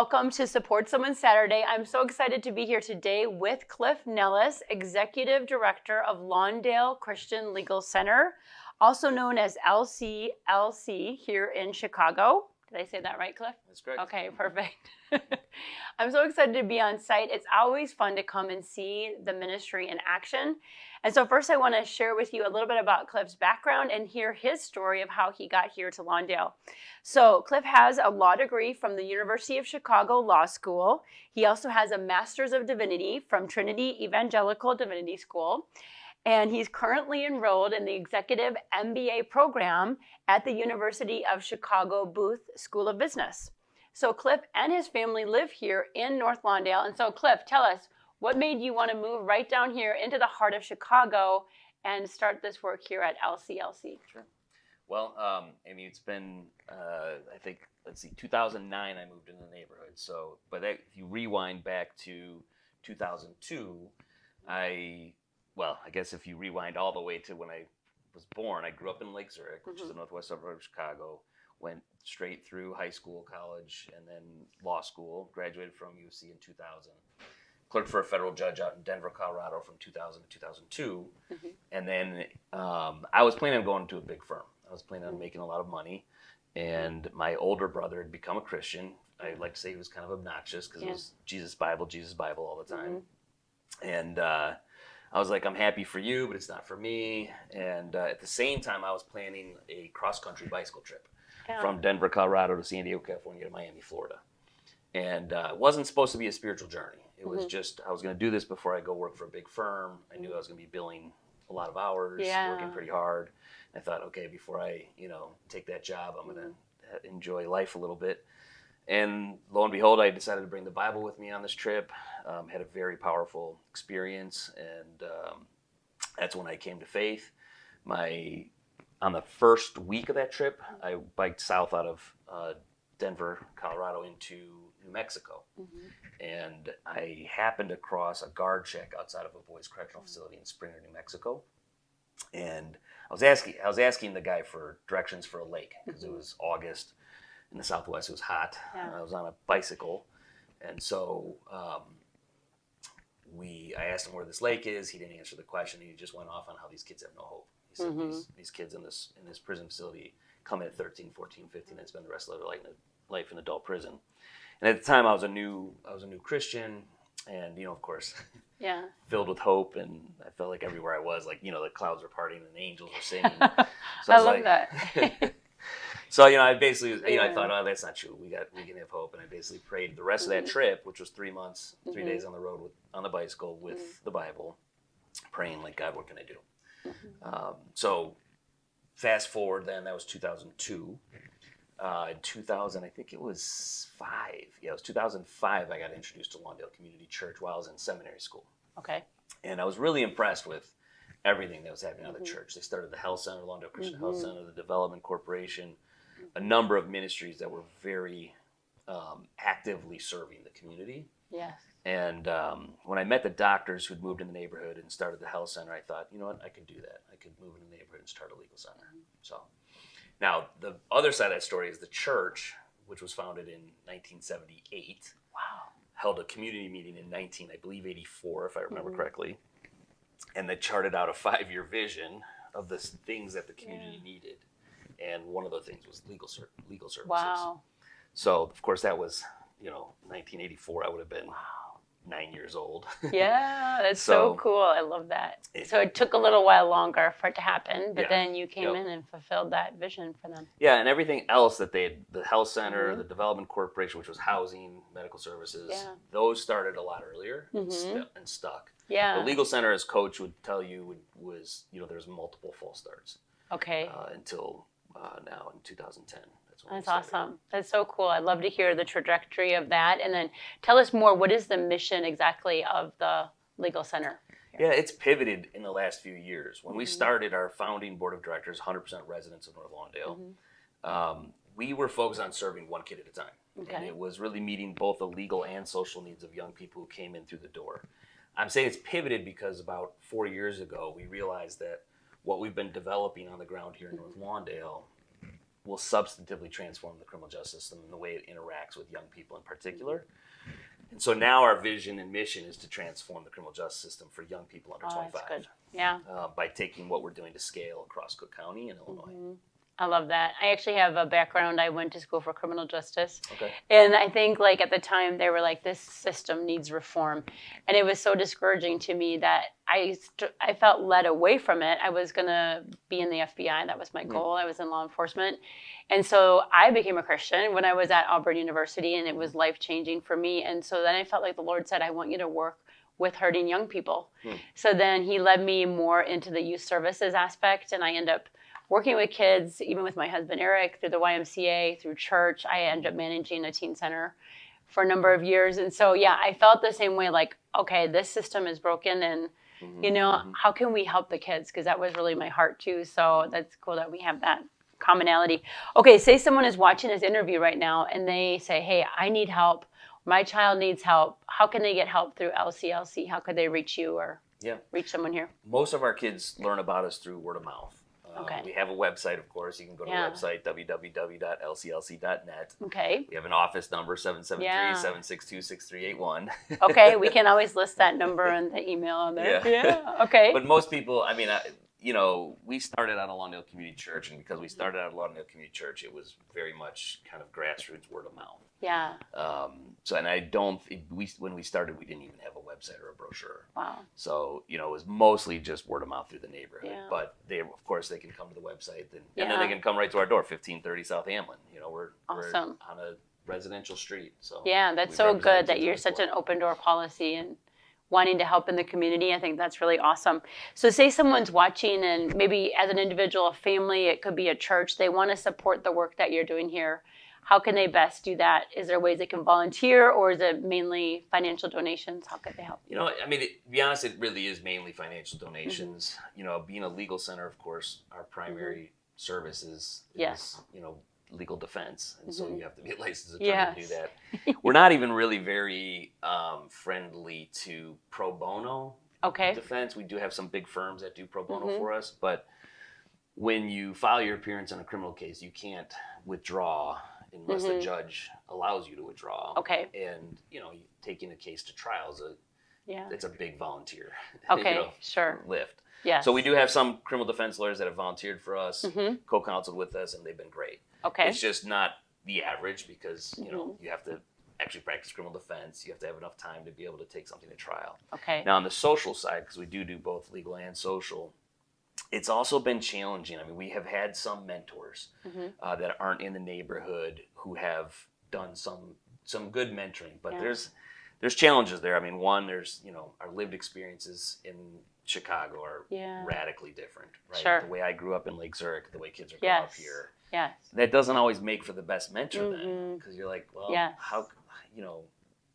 welcome to Support Someone Saturday. I'm so excited to be here today with Cliff Nellis, Executive Director of Lawndale Christian Legal Center, also known as LCLC here in Chicago. Did I say that right, Cliff? That's correct. Okay, perfect. I'm so excited to be on site. It's always fun to come and see the ministry in action. And so first I want to share with you a little bit about Cliff's background and hear his story of how he got here to Lawndale. So Cliff has a law degree from the University of Chicago Law School. He also has a Master's of Divinity from Trinity Evangelical Divinity School. And he's currently enrolled in the Executive MBA program at the University of Chicago Booth School of Business. So Cliff and his family live here in North Lawndale. And so Cliff, tell us, what made you want to move right down here into the heart of Chicago and start this work here at LCLC? Sure. Well, it's been, I think, 2009 I moved into the neighborhood. So, but if you rewind back to 2002, I guess if you rewind all the way to when I was born, I grew up in Lake Zurich, which is the northwest suburb of Chicago, went straight through high school, college, and then law school, graduated from UC in 2000. Clerked for a federal judge out in Denver, Colorado from 2000 to 2002. And then I was planning on going to a big firm. I was planning on making a lot of money. And my older brother had become a Christian. I like to say he was kind of obnoxious because it was Jesus Bible all the time. And I was like, I'm happy for you, but it's not for me. And at the same time, I was planning a cross-country bicycle trip from Denver, Colorado to San Diego, California to Miami, Florida. And it wasn't supposed to be a spiritual journey. It was just, I was going to do this before I go work for a big firm. I knew I was going to be billing a lot of hours, working pretty hard. I thought, okay, before I, take that job, I'm going to enjoy life a little bit. And lo and behold, I decided to bring the Bible with me on this trip. Had a very powerful experience, and that's when I came to faith. On the first week of that trip, I biked south out of Denver, Colorado into New Mexico. And I happened to cross a guard check outside of a boys' correctional facility in Springer, New Mexico. And I was asking the guy for directions for a lake because it was August in the Southwest. It was hot. I was on a bicycle, and so I asked him where this lake is. He didn't answer the question. He just went off on how these kids have no hope. He said these kids in this prison facility come in at 13, 14, 15, and spend the rest of their life in adult prison. And at the time, I was a new Christian, and of course, filled with hope. And I felt like everywhere I was, the clouds were parting and the angels were singing. So I love that. So I basically, I thought, oh, that's not true. We can have hope, and I basically prayed the rest of that trip, which was 3 months, 3 days on the road on the bicycle with the Bible, praying like, God, what can I do? So fast forward, then that was 2002. In 2000, I think it was 2005, I got introduced to Lawndale Community Church while I was in seminary school. Okay. And I was really impressed with everything that was happening at the church. They started the Health Center, Lawndale Christian Health Center, the Development Corporation, a number of ministries that were very actively serving the community. Yes. And when I met the doctors who'd moved in the neighborhood and started the health center, I thought, you know what, I could do that. I could move in the neighborhood and start a legal center. So now the other side of that story is the church, which was founded in 1978. Wow. Held a community meeting in 1984, if I remember correctly. And they charted out a 5-year vision of the things that the community needed. And one of the things was legal services. Wow. So, of course, that was, 1984. I would have been 9 years old. Yeah, that's so cool. I love that. So it took a little while longer for it to happen, but then you came in and fulfilled that vision for them. Yeah, and everything else that they had, the health center, the development corporation, which was housing, medical services, those started a lot earlier and stuck. Yeah. The legal center, as Coach would tell you, was, there's multiple false starts. Okay. Until now in 2010. That's awesome. That's so cool. I'd love to hear the trajectory of that. And then tell us more, what is the mission exactly of the legal center? Yeah, it's pivoted in the last few years. When we started, our founding board of directors, 100% residents of North Lawndale, we were focused on serving one kid at a time. Okay. And it was really meeting both the legal and social needs of young people who came in through the door. I'm saying it's pivoted because about 4 years ago, we realized that what we've been developing on the ground here in North Lawndale will substantively transform the criminal justice system and the way it interacts with young people in particular. And so now our vision and mission is to transform the criminal justice system for young people under 25. That's good. Yeah. By taking what we're doing to scale across Cook County and Illinois. I love that. I actually have a background. I went to school for criminal justice. Okay. And I think like at the time they were like, this system needs reform. And it was so discouraging to me that I felt led away from it. I was going to be in the FBI. That was my goal. I was in law enforcement. And so I became a Christian when I was at Auburn University, and it was life-changing for me. And so then I felt like the Lord said, I want you to work with hurting young people. So then he led me more into the youth services aspect, and I ended up working with kids, even with my husband Eric, through the YMCA, through church. I ended up managing a teen center for a number of years. And so, yeah, I felt the same way, like, okay, this system is broken, and, you know, how can we help the kids? Because that was really my heart, too. So that's cool that we have that commonality. Okay, say someone is watching this interview right now, and they say, hey, I need help. My child needs help. How can they get help through LCLC? How could they reach you or reach someone here? Most of our kids learn about us through word of mouth. Okay. We have a website, of course. You can go to the website, www.lclc.net. Okay. We have an office number, 773-762-6381. Okay, we can always list that number and the email on there. Yeah. Okay. But most people, I mean, you know, we started out of Lawndale Community Church, and because we started out of Lawndale Community Church, it was very much kind of grassroots word of mouth. Yeah. So, and I don't, when we started, we didn't even have a website or a brochure. Wow. So, you know, it was mostly just word of mouth through the neighborhood. Yeah. But they, of course, they can come to the website, and then they can come right to our door, 1530 South Hamlin. You know, we're awesome. On a residential street. So yeah, that's so good that you're such an open door policy and wanting to help in the community. I think that's really awesome. So say someone's watching, and maybe as an individual, a family, it could be a church, they want to support the work that you're doing here. How can they best do that? Is there ways they can volunteer, or is it mainly financial donations? How could they help? You know, I mean, to be honest, it really is mainly financial donations. You know, being a legal center, of course, our primary service is, you know, legal defense. And so you have to be a licensed attorney to do that. We're not even really very friendly to pro bono defense. We do have some big firms that do pro bono for us, but when you file your appearance on a criminal case, you can't withdraw unless the judge allows you to withdraw. Okay. And, you know, taking a case to trial is it's a big volunteer lift. Yeah. So we do have some criminal defense lawyers that have volunteered for us, co-counseled with us, and they've been great. Okay. It's just not the average because, you know, you have to actually practice criminal defense. You have to have enough time to be able to take something to trial. Okay. Now on the social side, because we do both legal and social, it's also been challenging. I mean, we have had some mentors that aren't in the neighborhood who have done some good mentoring, but there's challenges there. I mean, one, there's, you know, our lived experiences in Chicago are radically different, right? Sure. The way I grew up in Lake Zurich, the way kids are growing up here. Yes. That doesn't always make for the best mentor then, because you're like, well, how, you know,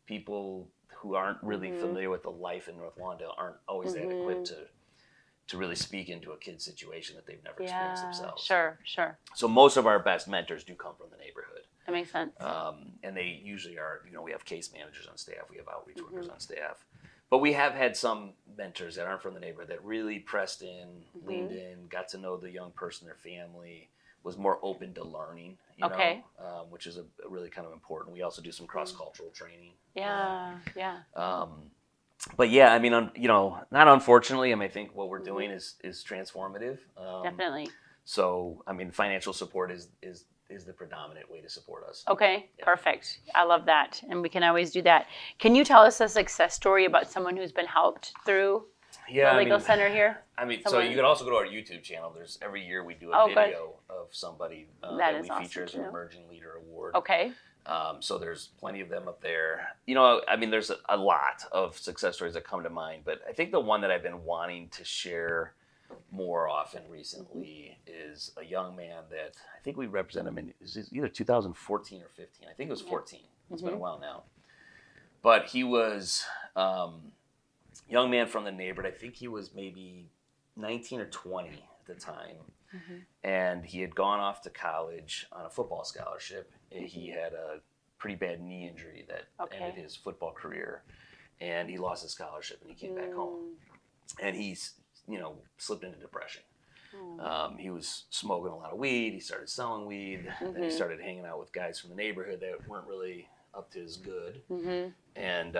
people who aren't really familiar with the life in North Lawndale aren't always that equipped to really speak into a kid's situation that they've never experienced themselves. Sure. So most of our best mentors do come from the neighborhood. That makes sense. And they usually are, you know, we have case managers on staff, we have outreach workers on staff. But we have had some mentors that aren't from the neighborhood that really pressed in, leaned in, got to know the young person, their family, was more open to learning, you know, which is a really kind of important. We also do some cross-cultural training. But yeah, I mean, you know, not unfortunately, I mean, I think what we're doing is transformative. Definitely. So, I mean, financial support is the predominant way to support us. Okay, perfect. I love that. And we can always do that. Can you tell us a success story about someone who's been helped through the legal center here? I mean, so you can also go to our YouTube channel. There's every year we do a video of somebody that we feature as an Emerging Leader Award. Okay. So there's plenty of them up there. You know, I mean, there's a lot of success stories that come to mind, but I think the one that I've been wanting to share more often recently is a young man that I think we represent him in either 2014 or 15. I think it was 14. It's been a while now. But he was young man from the neighborhood. I think he was maybe 19 or 20 at the time. And he had gone off to college on a football scholarship. He had a pretty bad knee injury that ended his football career. And he lost his scholarship and he came back home. And he's, you know, slipped into depression. He was smoking a lot of weed. He started selling weed. Then he started hanging out with guys from the neighborhood that weren't really up to his good. And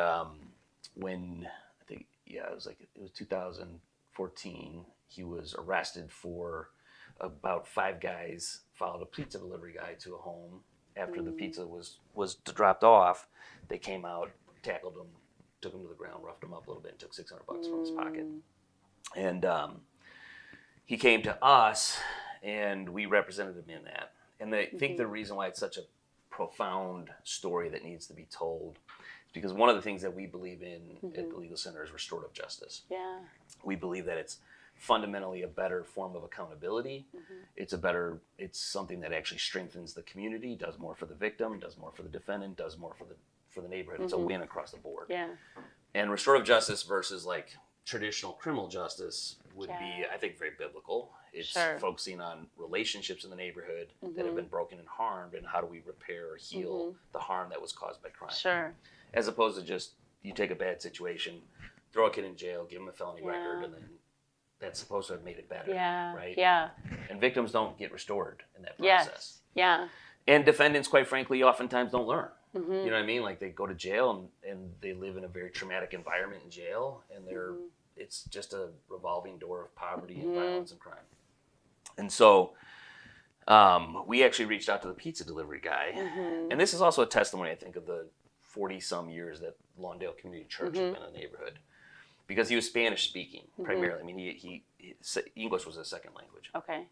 when I think, it was 2014, he was arrested for about 5 guys followed a pizza delivery guy to a home. After the pizza was dropped off, they came out, tackled him, took him to the ground, roughed him up a little bit, and took $600 from his pocket. And he came to us, and we represented him in that. And I think the reason why it's such a profound story that needs to be told is because one of the things that we believe in at the Legal Center is restorative justice. Yeah. We believe that it's fundamentally a better form of accountability. It's something that actually strengthens the community, does more for the victim, does more for the defendant, does more for the neighborhood. It's a win across the board. Yeah. And restorative justice versus like traditional criminal justice would be, I think, very biblical. It's focusing on relationships in the neighborhood that have been broken and harmed, and how do we repair or heal the harm that was caused by crime. Sure. As opposed to just, you take a bad situation, throw a kid in jail, give him a felony record, and then that's supposed to have made it better, right? Yeah. And victims don't get restored in that process. Yeah. And defendants, quite frankly, oftentimes don't learn. You know what I mean? Like, they go to jail and they live in a very traumatic environment in jail, and it's just a revolving door of poverty and violence and crime. And so we actually reached out to the pizza delivery guy. And this is also a testimony, I think, of the 40-some years that Lawndale Community Church has been in the neighborhood. Because he was Spanish speaking primarily. I mean, he English was his second language. Okay.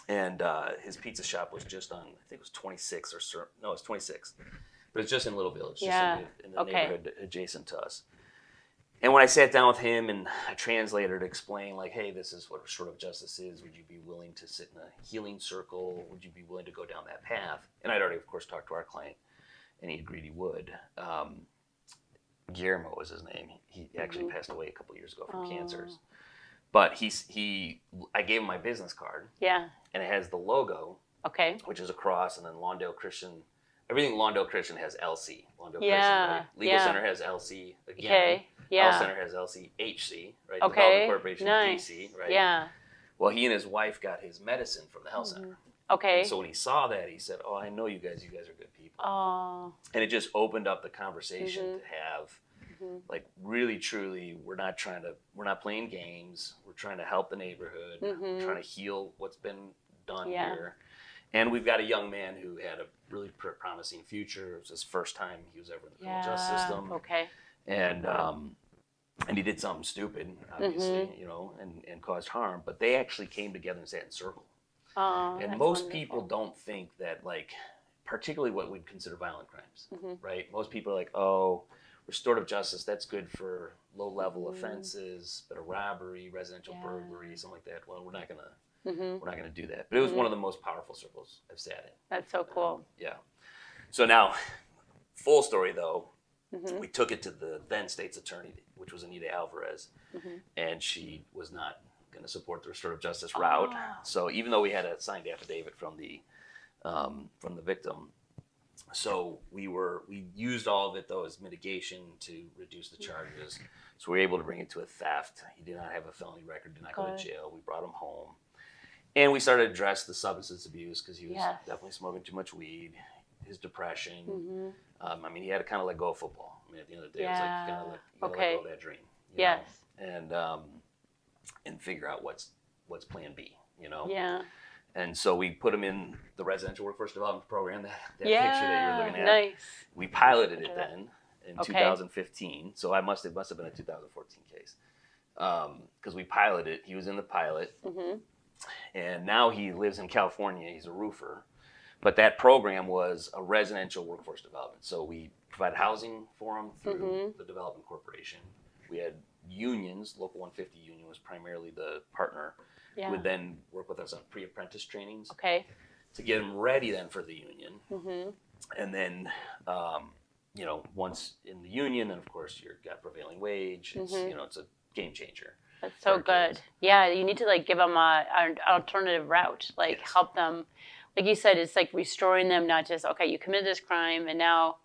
And his pizza shop was just on, I think it was 26 no, it's 26. But it's just in Little Village, just in the neighborhood adjacent to us. And when I sat down with him and a translator to explain, like, hey, this is what restorative justice is. Would you be willing to sit in a healing circle? Would you be willing to go down that path? And I'd already, of course, talked to our client, and he agreed he would. Guillermo was his name. He actually passed away a couple years ago from cancers. But I gave him my business card. Yeah. And it has the logo. Okay. Which is a cross, and then Lawndale Christian. Everything Lawndale Christian has LC. Lawndale Christian, right? Legal Center has LC again. Okay. Yeah. Health Center has LCHC, right? Okay. Development Corporation DC, right? Yeah. Well, he and his wife got his medicine from the health center. Okay. And so when he saw that, he said, "Oh, I know you guys. You guys are good people." Oh. And it just opened up the conversation to have, like, really, truly, we're not playing games. We're trying to help the neighborhood. Trying to heal what's been done here. And we've got a young man who had a really promising future. It was his first time he was ever in the criminal justice system. Okay. And he did something stupid, obviously, you know, and caused harm. But they actually came together and sat in circle. Oh, and most people don't think that, like, particularly what we'd consider violent crimes, right? Most people are like, oh, restorative justice, that's good for low-level offenses, but a robbery, residential burglary, something like that. Well, we're not gonna do that. But it was one of the most powerful circles I've sat in. That's so cool. Yeah. So now, full story though, we took it to the then state's attorney, which was Anita Alvarez, and she was not going to support the restorative justice route. So even though we had a signed affidavit from the victim, so we used all of it though as mitigation to reduce the charges. So we were able to bring it to a theft. He did not have a felony record, did not go to jail. We brought him home, and we started to address the substance abuse because he was definitely smoking too much weed. His depression. I mean, he had to kind of let go of football. I mean, at the end of the day, it was like you gotta let go of that dream. You know? And figure out what's Plan B. You know. Yeah. And so we put him in the residential workforce development program. That picture that you're looking at. Nice. We piloted it then in 2015. So it must have been a 2014 case because we piloted it. He was in the pilot, and now he lives in California. He's a roofer. But that program was a residential workforce development. So we provided housing for them through the Development Corporation. We had unions. Local 150 union was primarily the partner. Yeah. Would then work with us on pre-apprentice trainings to get them ready then for the union. And then, you know, once in the union, then of course you've got prevailing wage. It's, you know, it's a game changer. That's so good. Kids. Yeah, you need to like give them an alternative route, like help them. Like you said, it's like restoring them, not just, okay, you committed this crime and now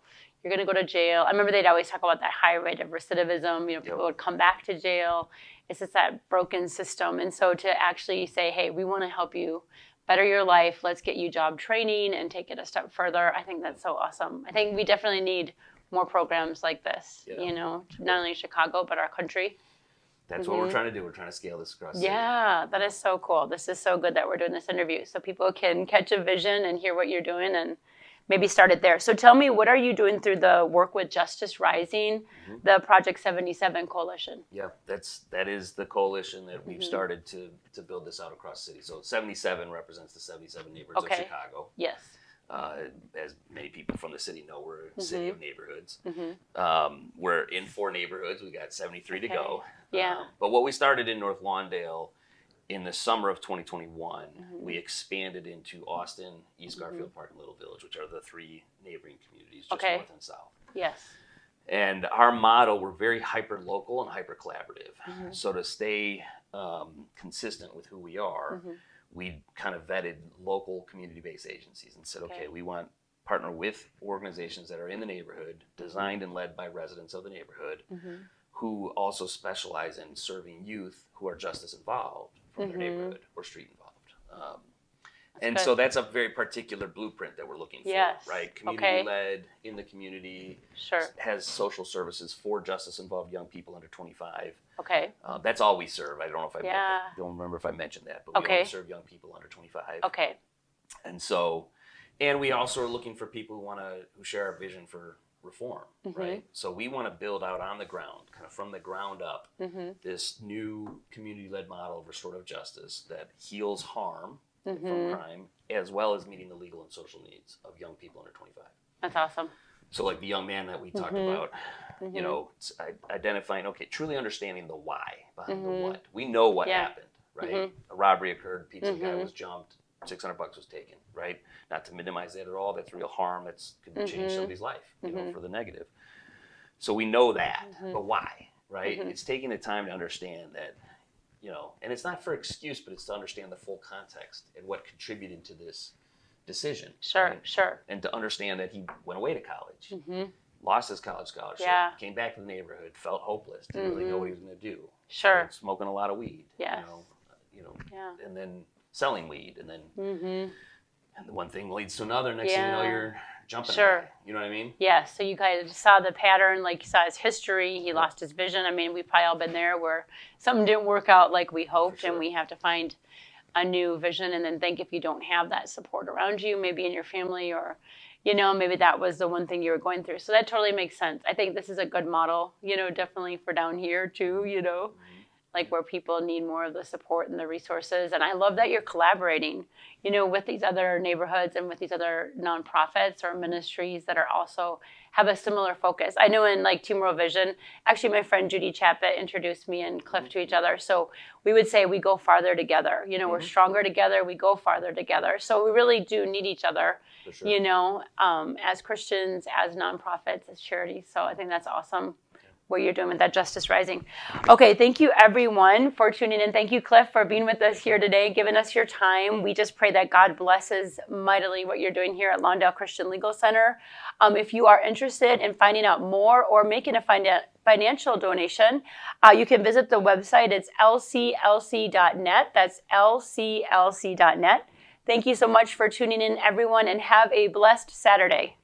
you're going to go to jail. I remember they'd always talk about that high rate of recidivism. You know, people would come back to jail. it's just that broken system. And so to actually say, hey, we want to help you better your life, let's get you job training and take it a step further. I think that's so awesome. I think we definitely need more programs like this, Yeah. you know, not only Chicago, but our country. That's what we're trying to do. We're trying to scale this across the city. Yeah, that is so cool. This is so good that we're doing this interview so people can catch a vision and hear what you're doing and maybe start it there. So tell me, what are you doing through the Work with Justice Rising, the Project 77 Coalition? Yeah, that is the coalition that we've started to build this out across the city. So 77 represents the 77 neighborhoods of Chicago. Yes. As many people from the city know, we're a city of neighborhoods. We're in 4 neighborhoods. We got 73 to go. Yeah. But what we started in North Lawndale in the summer of 2021, we expanded into Austin, East Garfield Park, and Little Village, which are the 3 neighboring communities just north and south. Yes. And our motto, we're very hyper-local and hyper-collaborative. So to stay consistent with who we are, we kind of vetted local community-based agencies and said, okay, we want to partner with organizations that are in the neighborhood, designed and led by residents of the neighborhood, who also specialize in serving youth who are justice involved from their neighborhood or street involved. And so that's a very particular blueprint that we're looking for, right? Community-led, in the community, has social services for justice-involved young people under 25. Okay. That's all we serve. I don't know if I don't remember if I mentioned that, but we only serve young people under 25. Okay. And so, and we also are looking for people who share our vision for reform, right? So we want to build out on the ground, kind of from the ground up, this new community-led model of restorative justice that heals harm from crime, as well as meeting the legal and social needs of young people under 25. That's awesome. So like the young man that we talked about, you know, it's identifying, truly understanding the why behind the what. We know what happened, right? A robbery occurred, pizza guy was jumped, $600 was taken, right? Not to minimize that at all. That's real harm. That's could change somebody's life, you know, for the negative. So we know that, but why, right? It's taking the time to understand that, you know, and it's not for excuse, but it's to understand the full context and what contributed to this decision. Sure. And to understand that he went away to college, lost his college scholarship, came back to the neighborhood, felt hopeless, didn't really know what he was going to do. Sure. Smoking a lot of weed. Yes. You know, and then selling weed, and then and one thing leads to another. Next thing you know, you're jumping. Sure. You know what I mean? Yeah. So you guys saw the pattern, like you saw his history. He lost his vision. I mean, we've probably all been there where something didn't work out like we hoped, and we have to find a new vision. And then think if you don't have that support around you, maybe in your family or, you know, maybe that was the one thing you were going through. So that totally makes sense. I think this is a good model, you know, definitely for down here too, you know. Like where people need more of the support and the resources. And I love that you're collaborating, you know, with these other neighborhoods and with these other nonprofits or ministries that are also have a similar focus. I know in like Tomorrow Vision, actually my friend Judy Chappitt introduced me and Cliff to each other. So we would say we go farther together. You know, we're stronger together, we go farther together. So we really do need each other, you know, as Christians, as nonprofits, as charities. So I think that's awesome what you're doing with that Justice Rising. Okay, thank you everyone for tuning in. Thank you, Cliff, for being with us here today, giving us your time. We just pray that God blesses mightily what you're doing here at Lawndale Christian Legal Center. If you are interested in finding out more or making a financial donation, you can visit the website. It's lclc.net. That's lclc.net. Thank you so much for tuning in, everyone, and have a blessed Saturday.